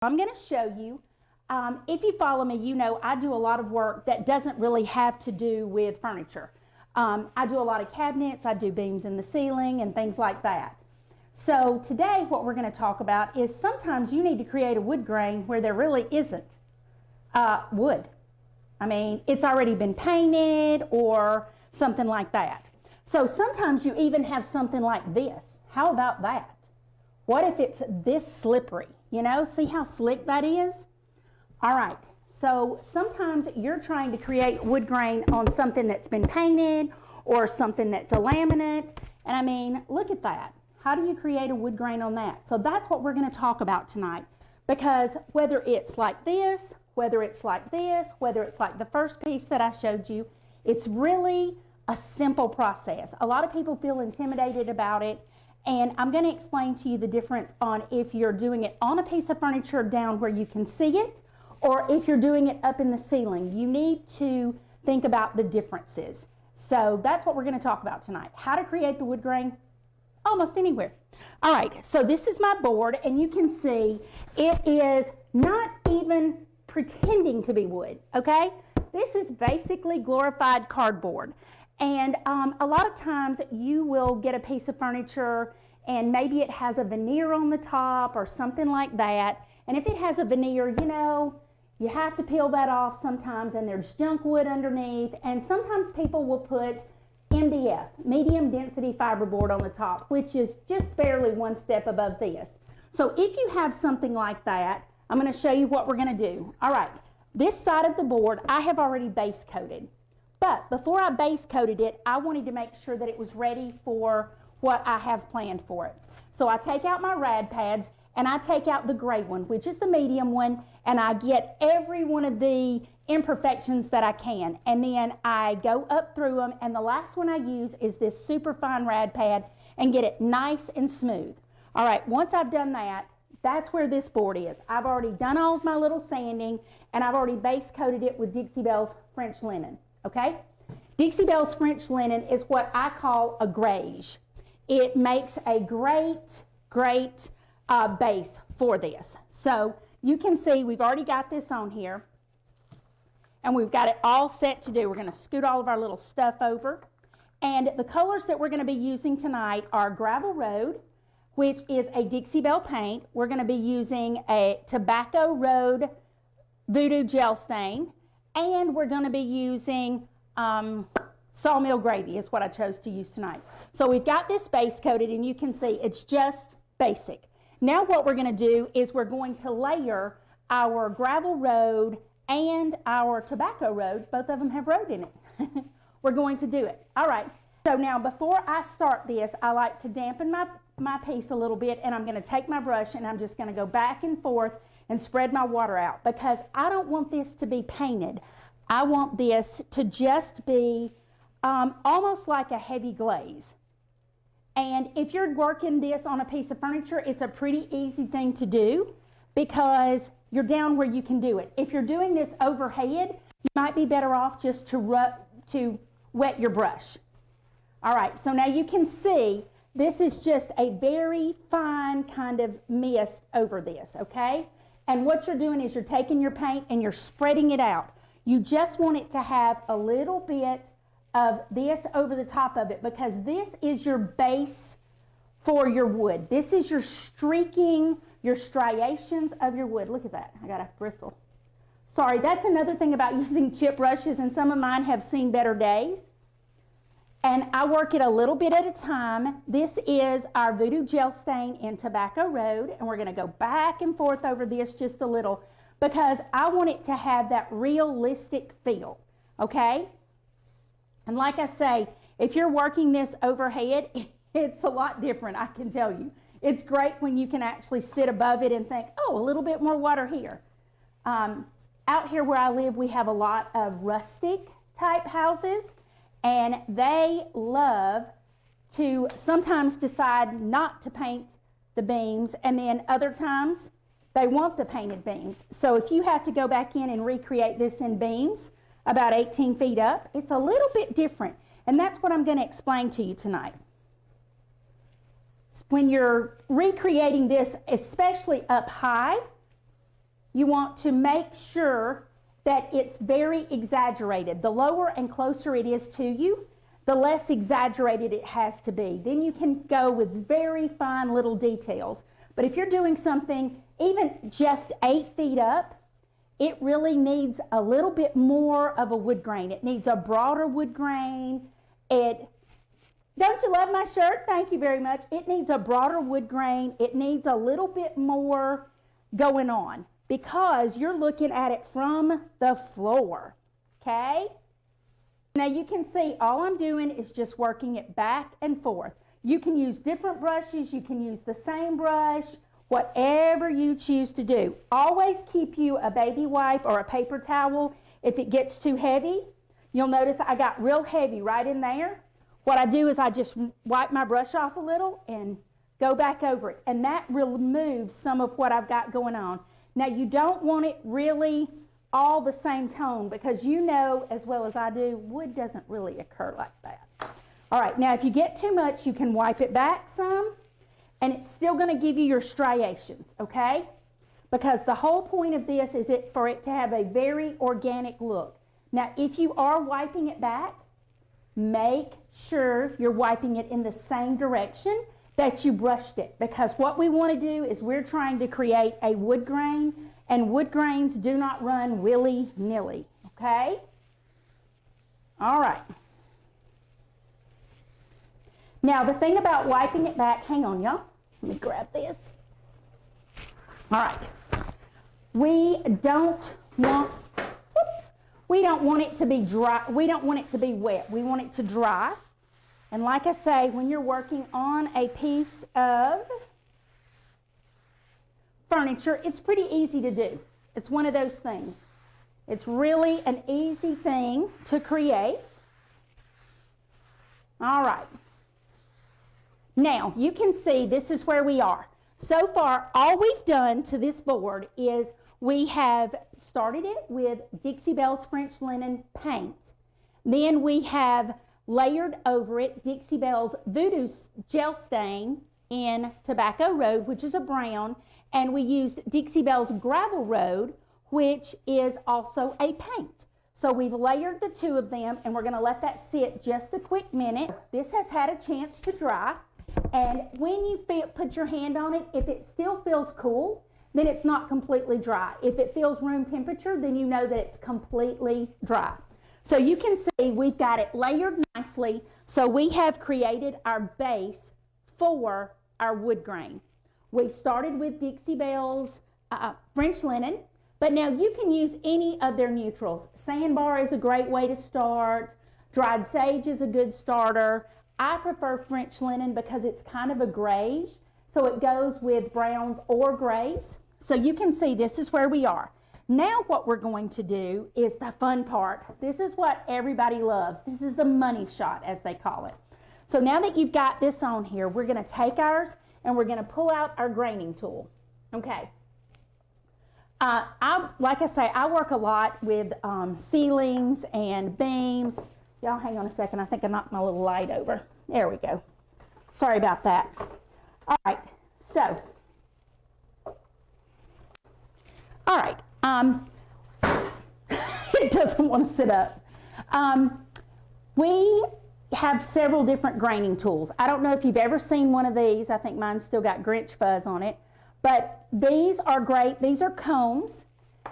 I'm going to show you, if you follow me, you know I do a lot of work that doesn't really have to do with furniture. I do a lot of cabinets, I do beams in the ceiling and things like that. So today what we're going to talk about is sometimes you need to create a wood grain where there really isn't wood. I mean, it's already been painted or something like that. So sometimes you even have something like this. How about that? What if it's this slippery? You know, see how slick that is? All right, so sometimes you're trying to create wood grain on something that's been painted or something that's a laminate. And I mean, look at that. How do you create a wood grain on that? So that's what we're going to talk about tonight. Because whether it's like this, whether it's like this, whether it's like the first piece that I showed you, it's really a simple process. A lot of people feel intimidated about it. And I'm going to explain to you the difference on if you're doing it on a piece of furniture down where you can see it, or if you're doing it up in the ceiling. You need to think about the differences. So that's what we're going to talk about tonight. How to create the wood grain almost anywhere. All right, so this is my board, and you can see it is not even pretending to be wood, okay? This is basically glorified cardboard. And a lot of times you will get a piece of furniture and maybe it has a veneer on the top or something like that. And if it has a veneer, you know, you have to peel that off sometimes, and there's junk wood underneath. And sometimes people will put MDF, medium density fiberboard, on the top, which is just barely one step above this. So if you have something like that, I'm going to show you what we're going to do. All right, this side of the board I have already base coated. But before I base coated it, I wanted to make sure that it was ready for what I have planned for it. So I take out my rad pads and I take out the gray one, which is the medium one, and I get every one of the imperfections that I can. And then I go up through them, and the last one I use is this super fine rad pad and get it nice and smooth. All right, once I've done that, that's where this board is. I've already done all of my little sanding, and I've already base coated it with Dixie Belle's French linen. Okay? Dixie Belle's French linen is what I call a graige. It makes a great base for this. So you can see we've already got this on here, and we've got it all set to do. We're going to scoot all of our little stuff over. And the colors that we're going to be using tonight are Gravel Road, which is a Dixie Belle paint. We're going to be using a Tobacco Road Voodoo Gel Stain. And we're going to be using Sawmill Gravy is what I chose to use tonight. So we've got this base coated, and you can see it's just basic. Now what we're going to do is we're going to layer our Gravel Road and our Tobacco Road. Both of them have road in it. We're going to do it. All right. So now before I start this, I like to dampen my piece a little bit, and I'm going to take my brush and I'm just going to go back and forth and spread my water out, because I don't want this to be painted. I want this to just be almost like a heavy glaze. And if you're working this on a piece of furniture, it's a pretty easy thing to do because you're down where you can do it. If you're doing this overhead, you might be better off just to wet your brush. All right, so now you can see this is just a very fine kind of mist over this, okay? And what you're doing is you're taking your paint and you're spreading it out. You just want it to have a little bit of this over the top of it, because this is your base for your wood. This is your streaking, your striations of your wood. Look at that. I got a bristle. Sorry, that's another thing about using chip brushes, and some of mine have seen better days. And I work it a little bit at a time. This is our Voodoo Gel Stain in Tobacco Road, and we're going to go back and forth over this just a little because I want it to have that realistic feel, okay? And like I say, if you're working this overhead, it's a lot different, I can tell you. It's great when you can actually sit above it and think, oh, a little bit more water here. Out here where I live, we have a lot of rustic type houses. And they love to sometimes decide not to paint the beams, and then other times they want the painted beams. So if you have to go back in and recreate this in beams about 18 feet up, it's a little bit different. And that's what I'm going to explain to you tonight. When you're recreating this, especially up high, you want to make sure that it's very exaggerated. The lower and closer it is to you, the less exaggerated it has to be. Then you can go with very fine little details. But if you're doing something even just 8 feet up, it really needs a little bit more of a wood grain. It needs a broader wood grain. Don't you love my shirt? Thank you very much. It needs a broader wood grain. It needs a little bit more going on because you're looking at it from the floor, okay? Now you can see all I'm doing is just working it back and forth. You can use different brushes. You can use the same brush, whatever you choose to do. Always keep you a baby wipe or a paper towel if it gets too heavy. You'll notice I got real heavy right in there. What I do is I just wipe my brush off a little and go back over it. And that removes some of what I've got going on. Now you don't want it really all the same tone because you know as well as I do, wood doesn't really occur like that. All right, now if you get too much, you can wipe it back some and it's still going to give you your striations, okay? Because the whole point of this is for it to have a very organic look. Now if you are wiping it back, make sure you're wiping it in the same direction that you brushed it, because what we want to do is we're trying to create a wood grain, and wood grains do not run willy-nilly, okay? All right. Now the thing about wiping it back, hang on y'all, let me grab this. All right. We don't want it to be dry. We don't want it to be wet. We want it to dry. And like I say, when you're working on a piece of furniture, it's pretty easy to do. It's one of those things. It's really an easy thing to create. All right. Now, you can see this is where we are. So far, all we've done to this board is we have started it with Dixie Belle's French linen paint. Then we have layered over it Dixie Belle's Voodoo gel stain in Tobacco Road, which is a brown, and we used Dixie Belle's Gravel Road, which is also a paint. So we've layered the two of them, and we're going to let that sit just a quick minute. This has had a chance to dry, and when you put your hand on it, if it still feels cool, then it's not completely dry. If it feels room temperature, then you know that it's completely dry. So you can see we've got it layered nicely. So we have created our base for our wood grain. We started with Dixie Belle's French linen, but now you can use any of their neutrals. Sandbar is a great way to start. Dried sage is a good starter. I prefer French linen because it's kind of a grayish, so it goes with browns or grays. So you can see this is where we are. Now what we're going to do is the fun part. This is what everybody loves. This is the money shot, as they call it. So now that you've got this on here, we're going to take ours and we're going to pull out our graining tool. Okay. Like I say, I work a lot with ceilings and beams. Y'all hang on a second. I think I knocked my little light over. There we go. Sorry about that. All right. So, all right. It doesn't want to sit up. We have several different graining tools. I don't know if you've ever seen one of these. I think mine's still got Grinch fuzz on it. But these are great. These are combs.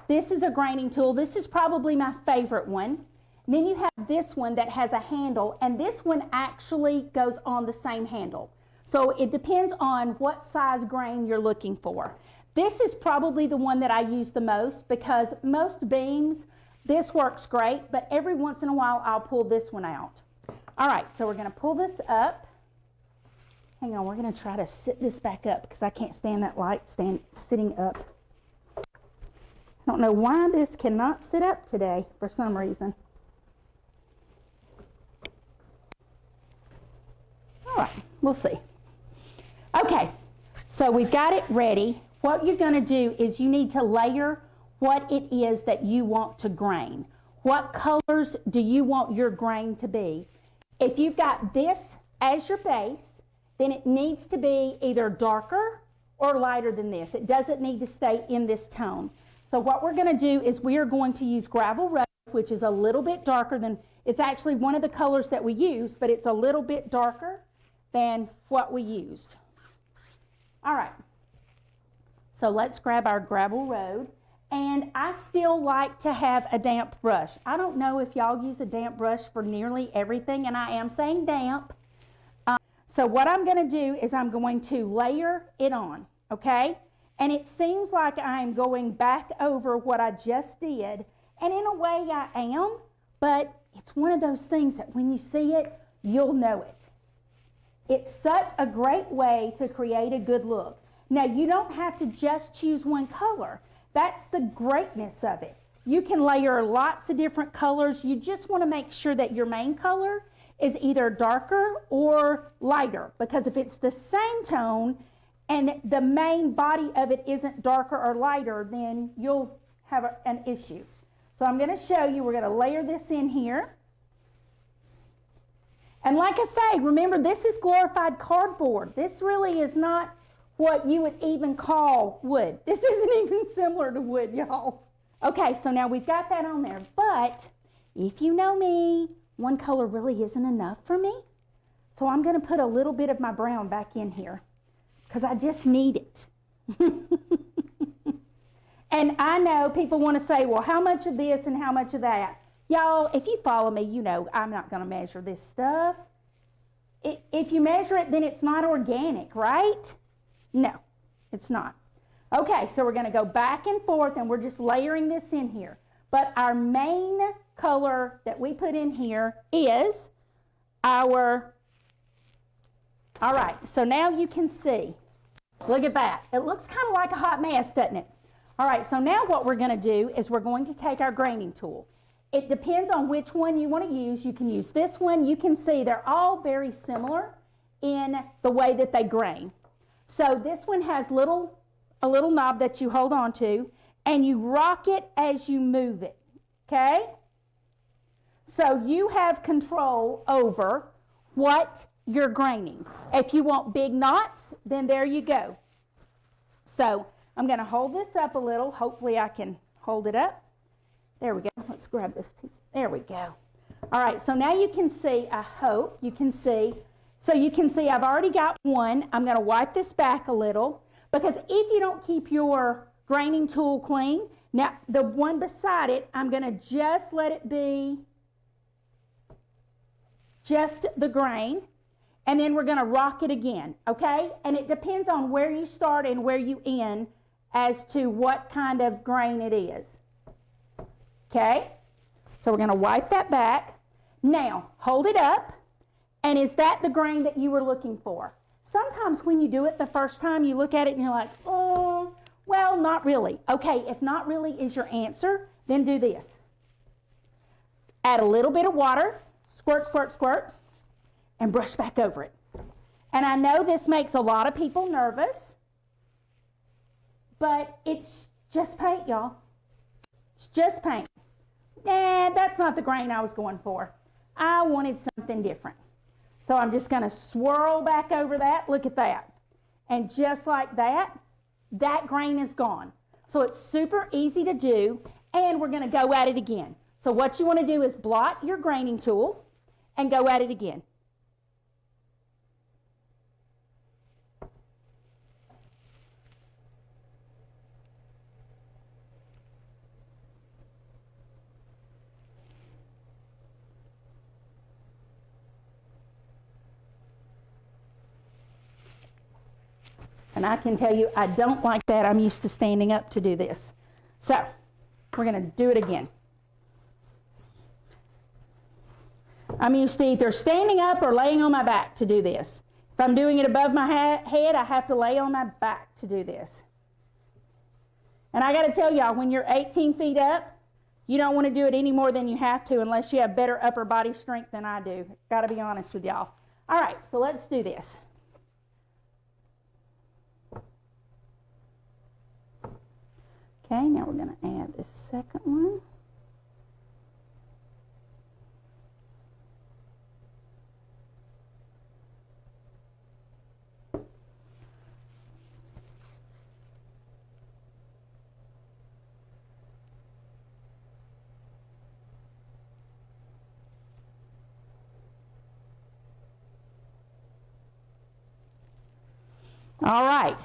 This is a graining tool. This is probably my favorite one. And then you have this one that has a handle, and this one actually goes on the same handle. So it depends on what size grain you're looking for. This is probably the one that I use the most because most beams, this works great, but every once in a while I'll pull this one out. All right, so we're going to pull this up. Hang on, we're going to try to sit this back up because I can't stand that light sitting up. I don't know why this cannot sit up today for some reason. All right, we'll see. Okay, so we've got it ready. What you're going to do is you need to layer what it is that you want to grain. What colors do you want your grain to be? If you've got this as your base, then it needs to be either darker or lighter than this. It doesn't need to stay in this tone. So what we're going to do is we are going to use Gravel Road, which is a little bit darker than, it's actually one of the colors that we use, but it's a little bit darker than what we used. All right. So let's grab our Gravel Road. And I still like to have a damp brush. I don't know if y'all use a damp brush for nearly everything, and I am saying damp. So what I'm going to do is I'm going to layer it on, okay? And it seems like I'm going back over what I just did, and in a way I am, but it's one of those things that when you see it, you'll know it. It's such a great way to create a good look. Now, you don't have to just choose one color. That's the greatness of it. You can layer lots of different colors. You just want to make sure that your main color is either darker or lighter, because if it's the same tone and the main body of it isn't darker or lighter, then you'll have an issue. So I'm going to show you, we're going to layer this in here. And like I say, remember, this is glorified cardboard. This really is not what you would even call wood. This isn't even similar to wood, y'all. Okay, so now we've got that on there, but if you know me, one color really isn't enough for me. So I'm going to put a little bit of my brown back in here because I just need it. And I know people want to say, well, how much of this and how much of that? Y'all, if you follow me, you know I'm not going to measure this stuff. If you measure it, then it's not organic, right? No, it's not. Okay, so we're going to go back and forth, and we're just layering this in here. But our main color that we put in here is our, all right, so now you can see. Look at that. It looks kind of like a hot mess, doesn't it? All right, so now what we're going to do is we're going to take our graining tool. It depends on which one you want to use. You can use this one. You can see they're all very similar in the way that they grain. So this one has a little knob that you hold on to, and you rock it as you move it, okay? So you have control over what you're graining. If you want big knots, then there you go. So I'm going to hold this up a little. Hopefully I can hold it up. There we go. Let's grab this piece. There we go. All right, so now you can see, I hope you can see. So you can see I've already got one. I'm going to wipe this back a little, because if you don't keep your graining tool clean, now the one beside it, I'm going to just let it be just the grain, and then we're going to rock it again, okay? And it depends on where you start and where you end as to what kind of grain it is, okay? So we're going to wipe that back. Now, hold it up. And is that the grain that you were looking for? Sometimes when you do it the first time, you look at it and you're like, oh, well, not really. Okay, if not really is your answer, then do this. Add a little bit of water, squirt, squirt, squirt, and brush back over it. And I know this makes a lot of people nervous, but it's just paint, y'all. It's just paint. Nah, that's not the grain I was going for. I wanted something different. So I'm just going to swirl back over that. Look at that. And just like that, that grain is gone. So it's super easy to do, and we're going to go at it again. So what you want to do is blot your graining tool and go at it again. And I can tell you, I don't like that. I'm used to standing up to do this. So, we're going to do it again. I'm used to either standing up or laying on my back to do this. If I'm doing it above my head, I have to lay on my back to do this. And I got to tell y'all, when you're 18 feet up, you don't want to do it any more than you have to unless you have better upper body strength than I do. Got to be honest with y'all. All right, so let's do this. Okay, now we're going to add the second one. All right,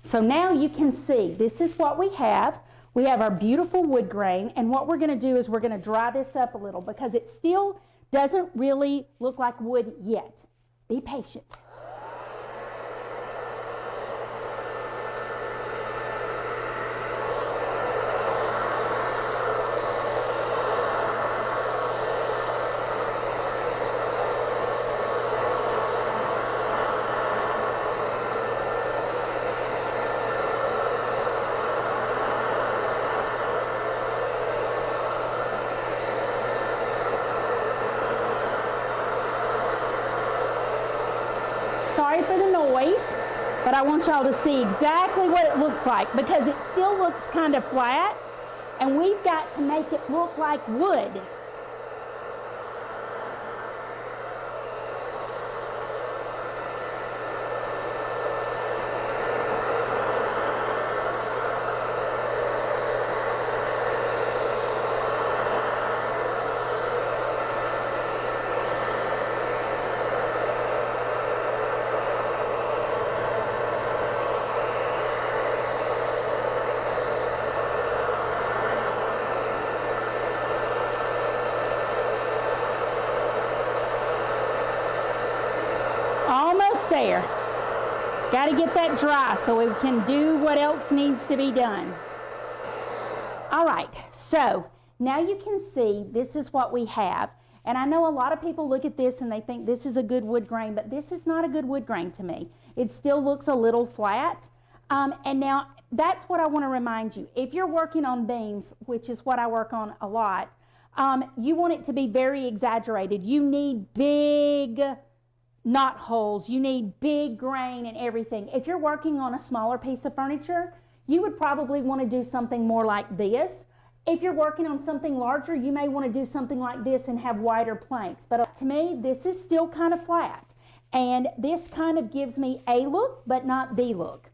so now you can see this is what we have. We have our beautiful wood grain, and what we're going to do is we're going to dry this up a little because it still doesn't really look like wood yet. Be patient. Sorry for the noise, but I want y'all to see exactly what it looks like because it still looks kind of flat, and we've got to make it look like wood. Almost there. Got to get that dry so we can do what else needs to be done. All right, so now you can see this is what we have. And I know a lot of people look at this and they think this is a good wood grain, but this is not a good wood grain to me. It still looks a little flat. And now that's what I want to remind you. If you're working on beams, which is what I work on a lot, you want it to be very exaggerated. You need big knot holes, you need big grain and everything. If you're working on a smaller piece of furniture, you would probably want to do something more like this. If you're working on something larger, you may want to do something like this and have wider planks. But to me, this is still kind of flat. And this kind of gives me a look, but not the look.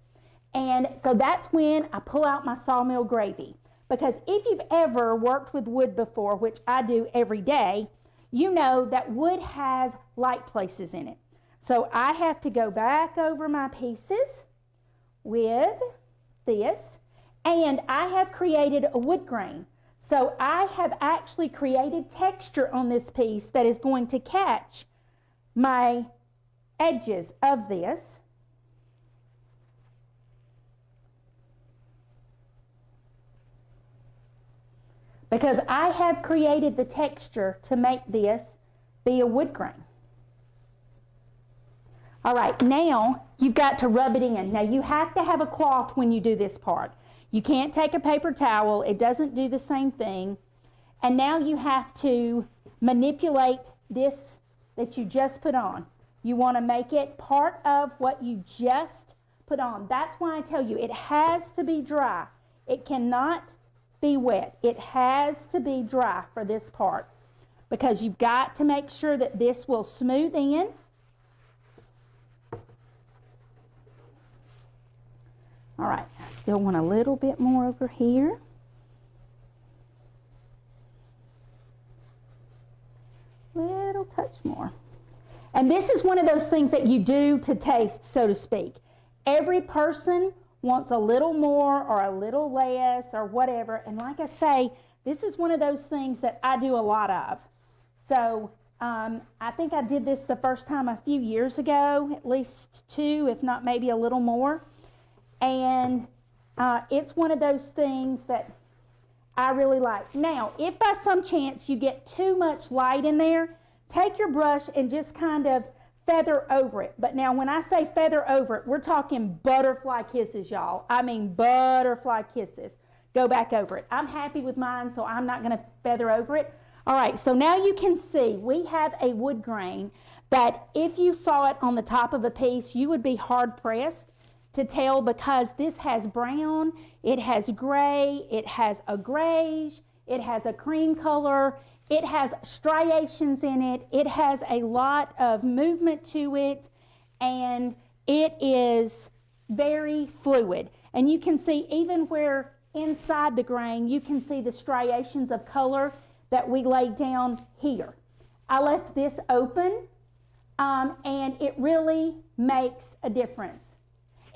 And so that's when I pull out my sawmill gravy. Because if you've ever worked with wood before, which I do every day, you know that wood has light places in it. So I have to go back over my pieces with this, and I have created a wood grain. So I have actually created texture on this piece that is going to catch my edges of this. Because I have created the texture to make this be a wood grain. All right, now you've got to rub it in. Now you have to have a cloth when you do this part. You can't take a paper towel. It doesn't do the same thing. And now you have to manipulate this that you just put on. You want to make it part of what you just put on. That's why I tell you it has to be dry. It cannot be wet. It has to be dry for this part because you've got to make sure that this will smooth in. All right, I still want a little bit more over here. Little touch more. And this is one of those things that you do to taste, so to speak. Every person wants a little more or a little less or whatever. And like I say, this is one of those things that I do a lot of. So I think I did this the first time a few years ago, at least 2, if not maybe a little more. And it's one of those things that I really like. Now, if by some chance you get too much light in there, take your brush and just kind of feather over it. But now when I say feather over it, we're talking butterfly kisses, y'all. I mean butterfly kisses. Go back over it. I'm happy with mine, so I'm not going to feather over it. All right, so now you can see we have a wood grain that if you saw it on the top of a piece, you would be hard pressed to tell because this has brown, it has gray, it has a grayish, it has a cream color, it has striations in it, it has a lot of movement to it, and it is very fluid. And you can see even where inside the grain, you can see the striations of color that we laid down here. I left this open, and it really makes a difference.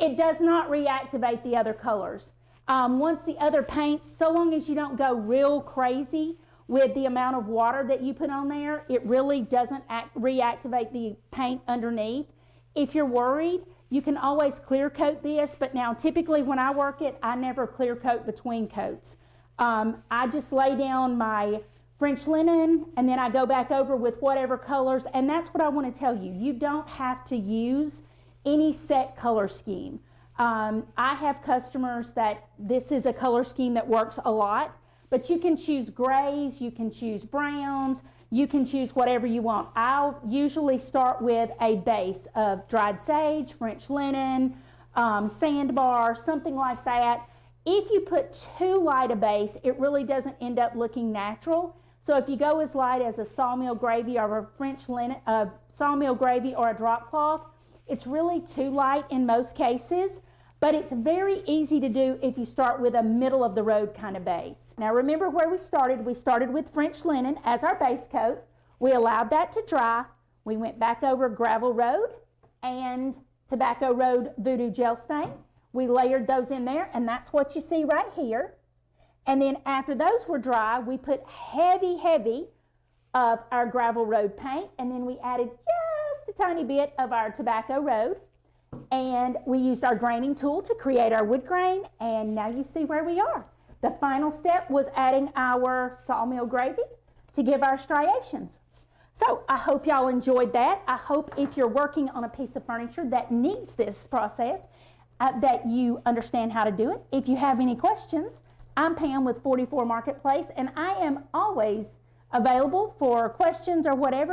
It does not reactivate the other colors. Once the other paints, so long as you don't go real crazy with the amount of water that you put on there, it really doesn't reactivate the paint underneath. If you're worried, you can always clear coat this, but now typically when I work it, I never clear coat between coats. I just lay down my French linen and then I go back over with whatever colors, and that's what I want to tell you. You don't have to use any set color scheme. I have customers that this is a color scheme that works a lot, but you can choose grays, you can choose browns, you can choose whatever you want. I'll usually start with a base of dried sage, French linen, sandbar, something like that. If you put too light a base, it really doesn't end up looking natural. So if you go as light as a sawmill gravy or a French linen, sawmill gravy or a drop cloth, it's really too light in most cases, but it's very easy to do if you start with a middle of the road kind of base. Now remember where we started. We started with French linen as our base coat. We allowed that to dry. We went back over Gravel Road and Tobacco Road Voodoo Gel Stain. We layered those in there, and that's what you see right here. And then after those were dry, we put heavy of our Gravel Road paint, and then we added just a tiny bit of our Tobacco Road. And we used our graining tool to create our wood grain, and now you see where we are. The final step was adding our sawmill gravy to give our striations. So I hope y'all enjoyed that. I hope if you're working on a piece of furniture that needs this process, that you understand how to do it. If you have any questions, I'm Pam with 44 Marketplace, and I am always available for questions or whatever.